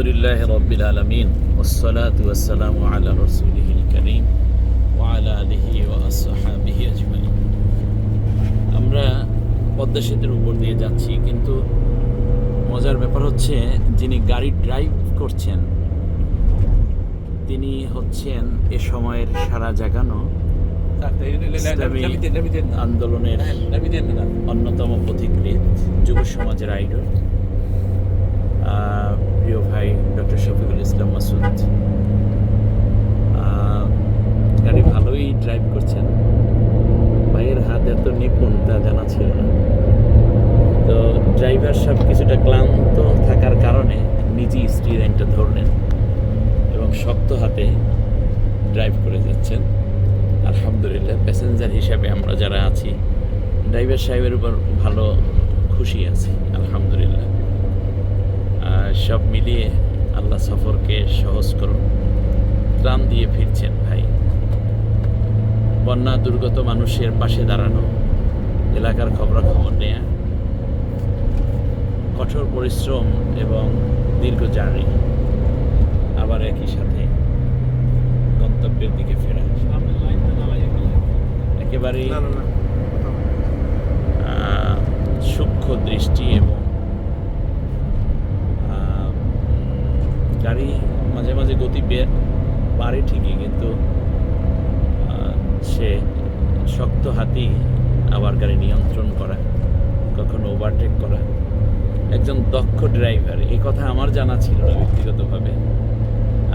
আলহামদুলিল্লাহ রাব্বিল আলামিন ওয়াসসালাতু ওয়াসসালামু আলা রাসূলিহিল কারীম ওয়া আলা আলিহি ওয়া আসহাবিহি আজমাইন। আমরা পদ্মা সেতুর উপর দিয়ে যাচ্ছি, কিন্তু মজার ব্যাপার হচ্ছে যিনি গাড়ি ড্রাইভ করছেন তিনি হচ্ছেন এ সময়ের সারা জাগানো ইসলামী আন্দোলনের অন্যতম পথিকৃৎ যুব সমাজের আইডল প্রিয় ভাই ডক্টর শফিকুল ইসলাম মাসুদ। গাড়ি ভালোই ড্রাইভ করছেন। ভাইয়ের হাত এত নিপুণ তা জানা ছিল না। তো ড্রাইভার সব কিছুটা ক্লান্ত থাকার কারণে নিজেই স্টিয়ারিংটা ধরলেন এবং শক্ত হাতে ড্রাইভ করে যাচ্ছেন। আলহামদুলিল্লাহ, প্যাসেঞ্জার হিসাবে আমরা যারা আছি ড্রাইভার সাহেবের উপর ভালো খুশি আছি আলহামদুলিল্লাহ। সব মিলিয়ে আল্লাহ সফরকে সহজ করুন। ত্রাণ দিয়ে ফিরছেন ভাই, বন্যা দুর্গত মানুষের পাশে দাঁড়ানো, এলাকার খবরাখবর নেয়া, কঠোর পরিশ্রম এবং দীর্ঘ জার্নি, আবার একই সাথে গন্তব্যের দিকে ফেরা, একেবারেই সূক্ষ্ম দৃষ্টি। এবং গাড়ি মাঝে মাঝে গতি বাড়ে ঠিকই, কিন্তু সে শক্ত হাতেই আবার গাড়ি নিয়ন্ত্রণ করা, কখনো ওভারটেক করা। একজন দক্ষ ড্রাইভার, এই কথা আমার জানা ছিল না ব্যক্তিগতভাবে,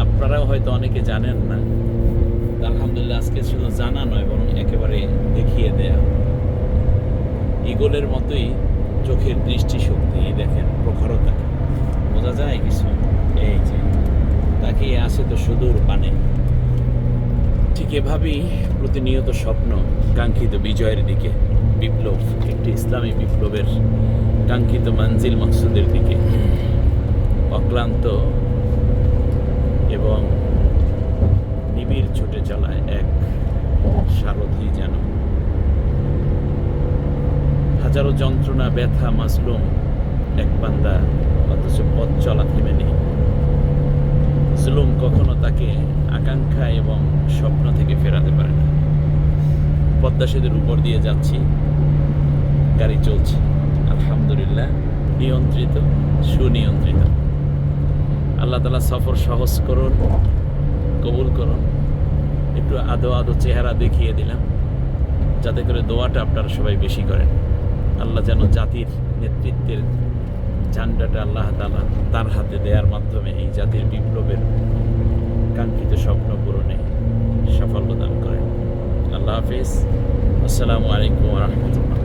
আপনারাও হয়তো অনেকে জানেন না। আলহামদুলিল্লাহ, আজকে শুধু জানা নয় বরং একেবারে দেখিয়ে দেয়া। ঈগলের মতোই চোখের দৃষ্টিশক্তি, দেখেন প্রখরতা, বোঝা যায় কিছু। এই যে তাকিয়ে আসে তো সুদূর পানে। ঠিক এভাবেই প্রতিনিয়ত স্বপ্ন, কাঙ্ক্ষিত বিজয়ের দিকে, বিপ্লব, একটি ইসলামী বিপ্লবের কাঙ্ক্ষিত মঞ্জিল মকসুদের দিকে অক্লান্ত এবং নিবিড় ছুটে চলায় এক সারথি যেন। হাজারো যন্ত্রণা, ব্যথা, মাসলুম এক বান্দা, অথচ পথ চলা থেমে নেই। জুলুম কখনো তাকে আকাঙ্ক্ষা এবং স্বপ্ন থেকে ফেরাতে পারে না। পদ্মা সেতুর উপর দিয়ে যাচ্ছি, গাড়ি চলছে আলহামদুলিল্লাহ, নিয়ন্ত্রিত, সুনিয়ন্ত্রিত। আল্লাহ তাআলা সফর সহজ করুন, কবুল করুন। একটু আদো আদো চেহারা দেখিয়ে দিলাম, যাতে করে দোয়াটা আপনারা সবাই বেশি করেন। আল্লাহ যেন জাতির নেতৃত্বের ঝান্ডাটা আল্লাহ তাআলা তার হাতে দেওয়ার মাধ্যমে এই জাতির বিপ্লবের কাঙ্ক্ষিত স্বপ্ন পূরণে সাফল্য দান করেন। আল্লাহ হাফিজ। আসসালামু আলাইকুম ওয়া রাহমাতুল্লাহ।